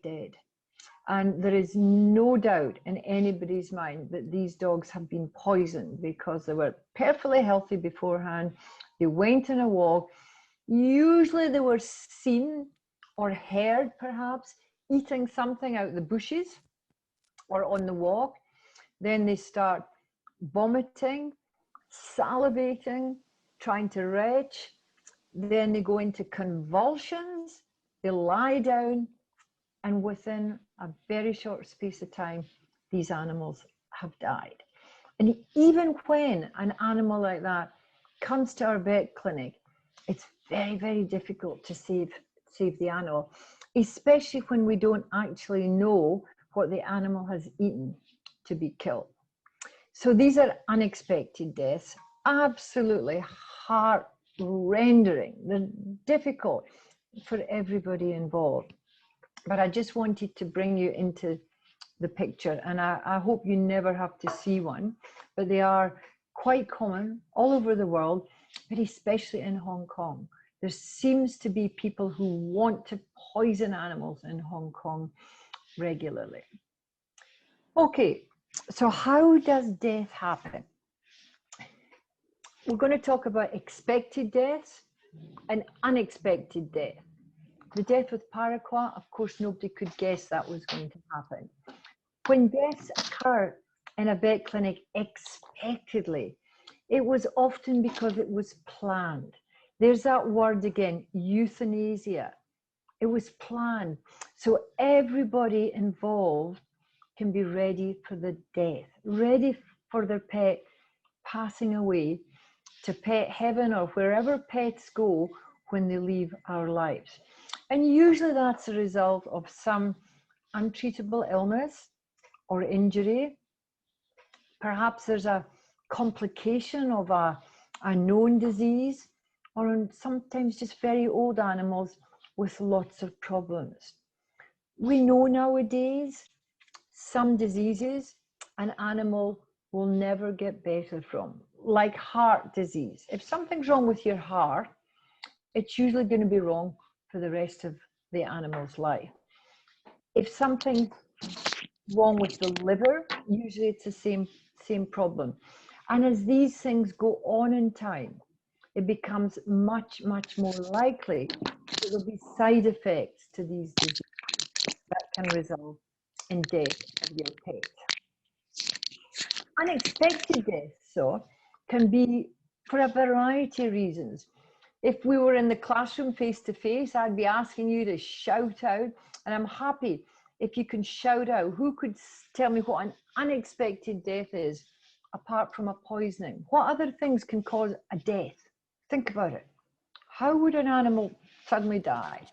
dead. And there is no doubt in anybody's mind that these dogs have been poisoned because they were perfectly healthy beforehand. They went on a walk. Usually they were seen or heard perhaps eating something out the bushes or on the walk. Then they start vomiting, salivating, trying to retch. Then they go into convulsions, they lie down, and within a very short space of time, these animals have died. And even when an animal like that comes to our vet clinic, it's very, very difficult to save the animal, especially when we don't actually know what the animal has eaten to be killed. So these are unexpected deaths, absolutely heart-rending. They're difficult for everybody involved. But I just wanted to bring you into the picture, and I hope you never have to see one, but they are quite common all over the world, but especially in Hong Kong. There seems to be people who want to poison animals in Hong Kong regularly. Okay, so how does death happen? We're going to talk about expected deaths and unexpected death. The death with paraquat, of course, nobody could guess that was going to happen. When deaths occur in a vet clinic expectedly, it was often because it was planned. There's that word again, euthanasia. It was planned. So everybody involved can be ready for the death, ready for their pet passing away to pet heaven or wherever pets go when they leave our lives. And usually that's a result of some untreatable illness or injury. Perhaps there's a complication of a known disease, or sometimes just very old animals with lots of problems. We know nowadays some diseases an animal will never get better from, like heart disease. If something's wrong with your heart, it's usually going to be wrong for the rest of the animal's life. If something's wrong with the liver, usually it's the same problem. And as these things go on in time, it becomes much, much more likely that there'll be side effects to these diseases that can result in death of your pet. Unexpected deaths, so, can be for a variety of reasons. If we were in the classroom face to face, I'd be asking you to shout out, and I'm happy if you can shout out. Who could tell me what an unexpected death is, apart from a poisoning? What other things can cause a death? Think about it. How would an animal suddenly die?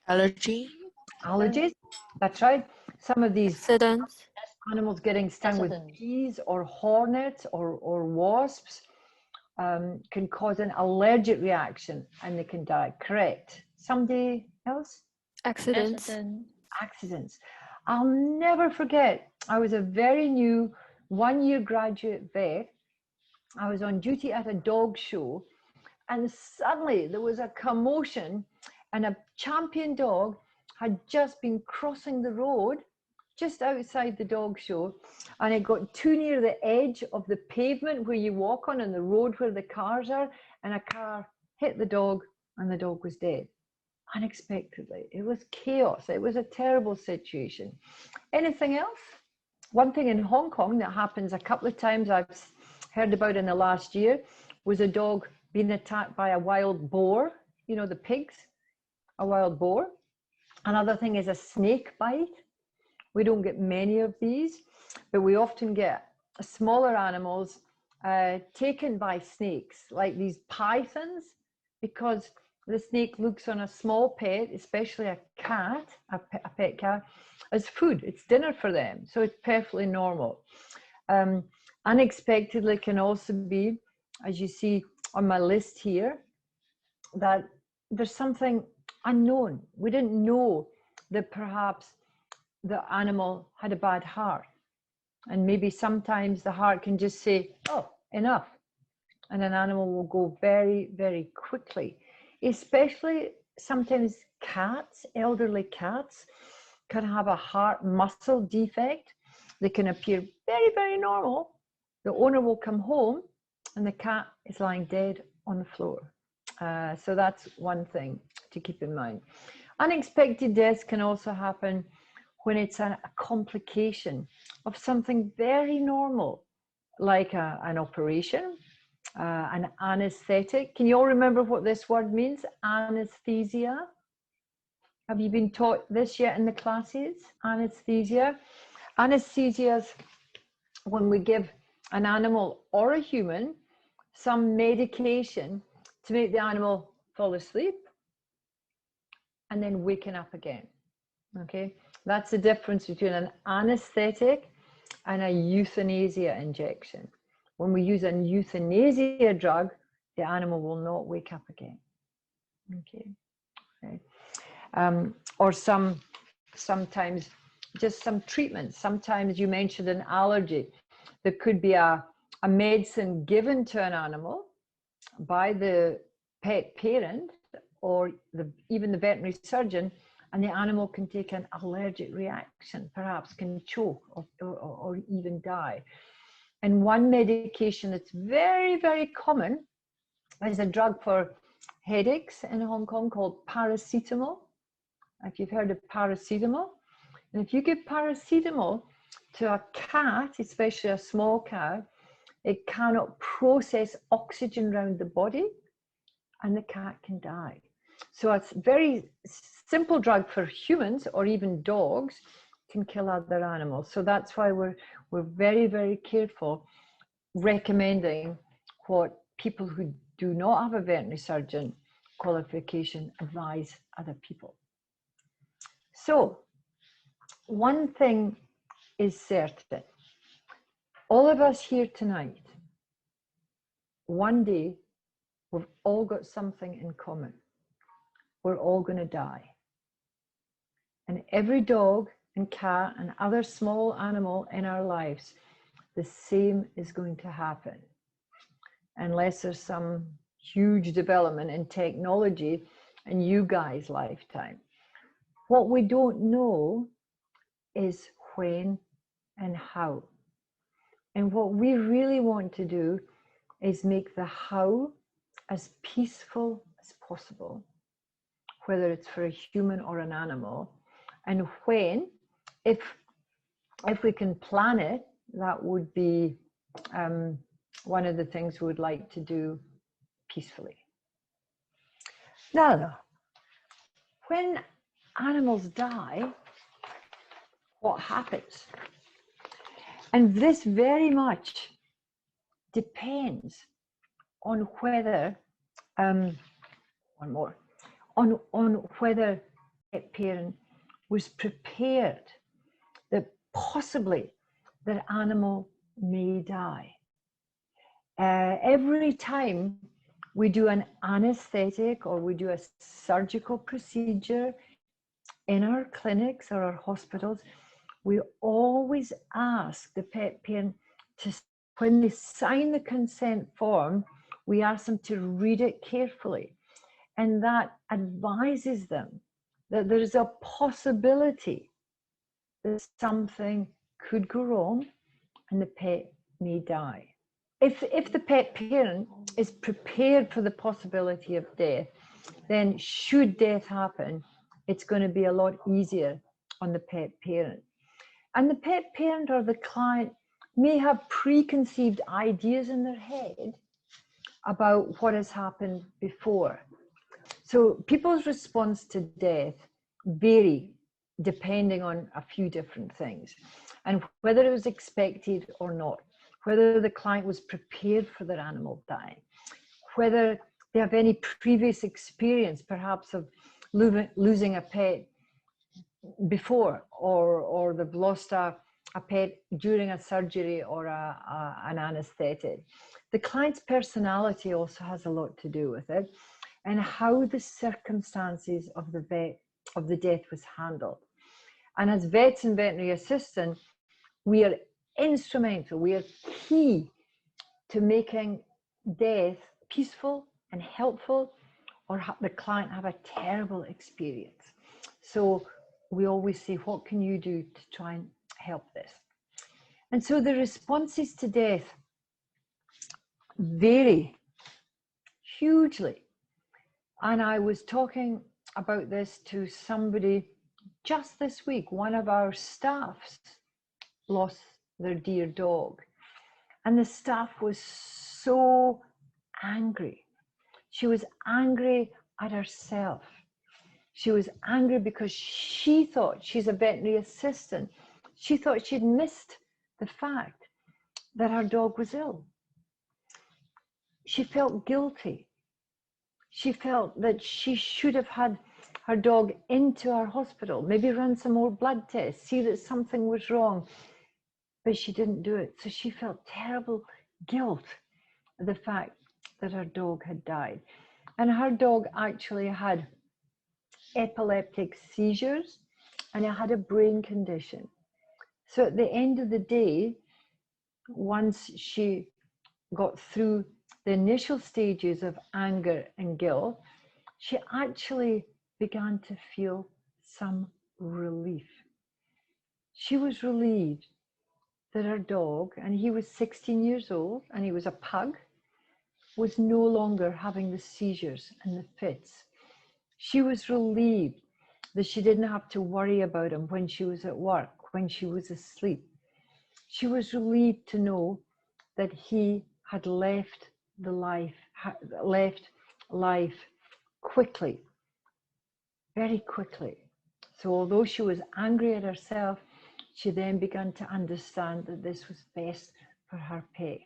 Allergy. Allergies, that's right. Some of these Accidents. animals getting stung with bees or hornets or wasps can cause an allergic reaction and they can die. Correct. Somebody else? Accidents. Accidents. I'll never forget, I was a very new one-year graduate vet. I was on duty at a dog show, and suddenly there was a commotion, and a champion dog had just been crossing the road just outside the dog show, and it got too near the edge of the pavement where you walk on and the road where the cars are, and a car hit the dog and the dog was dead unexpectedly. It was chaos. It was a terrible situation. Anything else? One thing in Hong Kong that happens a couple of times I've heard about in the last year was a dog being attacked by a wild boar, you know, the pigs, a wild boar. Another thing is a snake bite. We don't get many of these, but we often get smaller animals taken by snakes, like these pythons, because the snake looks on a small pet, especially a cat, a pet cat, as food. It's dinner for them, so it's perfectly normal. Unexpectedly can also be, as you see on my list here, that there's something unknown. We didn't know that perhaps the animal had a bad heart, and maybe sometimes the heart can just say, oh, enough, and an animal will go very, very quickly. Especially sometimes cats, elderly cats, can have a heart muscle defect. They can appear very, very normal. The owner will come home and the cat is lying dead on the floor. So that's one thing to keep in mind. Unexpected deaths can also happen when it's a complication of something very normal, like an operation, an anesthetic. Can you all remember what this word means? Anesthesia. Have you been taught this yet in the classes? Anesthesia. Anesthesia is when we give an animal or a human some medication to make the animal fall asleep and then waken up again. Okay, that's the difference between an anesthetic and a euthanasia injection. When we use a euthanasia drug, the animal will not wake up again. Okay, or sometimes just some treatments. Sometimes you mentioned an allergy. There could be a medicine given to an animal by the pet parent or even the veterinary surgeon, and the animal can take an allergic reaction, perhaps can choke or even die. And one medication that's very, very common is a drug for headaches in Hong Kong called paracetamol. If you've heard of paracetamol, and if you give paracetamol to a cat, especially a small cat, it cannot process oxygen around the body and the cat can die. So it's a very simple drug for humans or even dogs, can kill other animals. So that's why we're very, very careful recommending what people who do not have a veterinary surgeon qualification advise other people. So one thing is certain, all of us here tonight, one day we've all got something in common. We're all going to die. And every dog and cat and other small animal in our lives, the same is going to happen. Unless there's some huge development in technology in you guys' lifetime. What we don't know is when and how. And what we really want to do is make the how as peaceful as possible, whether it's for a human or an animal. And when, if we can plan it, that would be one of the things we would like to do peacefully. Now, when animals die, what happens? And this very much depends on whether, on whether a parent was prepared that possibly that animal may die. Every time we do an anesthetic or we do a surgical procedure in our clinics or our hospitals, we always ask the pet parent to, when they sign the consent form, we ask them to read it carefully. And that advises them that there is a possibility that something could go wrong and the pet may die. If the pet parent is prepared for the possibility of death, then should death happen, it's going to be a lot easier on the pet parent. And the pet parent or the client may have preconceived ideas in their head about what has happened before. So people's response to death vary depending on a few different things, and whether it was expected or not, whether the client was prepared for their animal dying, whether they have any previous experience, perhaps of losing a pet before, or they've lost a pet during a surgery or an anesthetic. The client's personality also has a lot to do with it, and how the circumstances of the death was handled. And as vets and veterinary assistants, we are instrumental, we are key to making death peaceful and helpful, or the client have a terrible experience. So we always say, what can you do to try and help this? And so the responses to death vary hugely. And I was talking about this to somebody just this week. One of our staffs lost their dear dog, and the staff was so angry. She was angry at herself. She was angry because she thought, she's a veterinary assistant, she thought she'd missed the fact that her dog was ill. She felt guilty. She felt that she should have had her dog into our hospital, maybe run some more blood tests, see that something was wrong, but she didn't do it. So she felt terrible guilt at the fact that her dog had died. And her dog actually had epileptic seizures and it had a brain condition. So at the end of the day, once she got through the initial stages of anger and guilt, she actually began to feel some relief. She was relieved that her dog, and he was 16 years old and he was a pug, was no longer having the seizures and the fits. She was relieved that she didn't have to worry about him when she was at work, when she was asleep. She was relieved to know that he had left life quickly, very quickly. So although she was angry at herself, she then began to understand that this was best for her pet.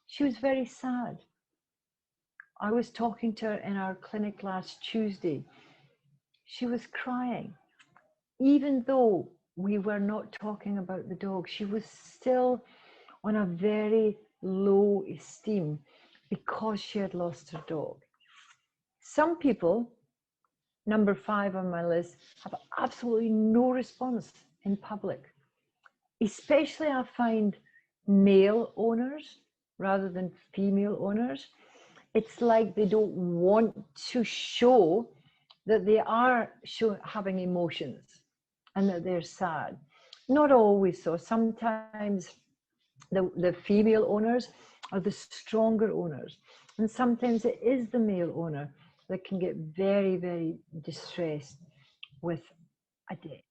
She was very sad. I was talking to her in our clinic last Tuesday. She was crying. Even though we were not talking about the dog, she was still on a very low esteem because she had lost her dog. Some people, number 5 on my list, have absolutely no response in public. Especially I find male owners rather than female owners. It's like they don't want to show that they are having emotions and that they're sad. Not always so. Sometimes the female owners are the stronger owners. And sometimes it is the male owner that can get very, very distressed with a death.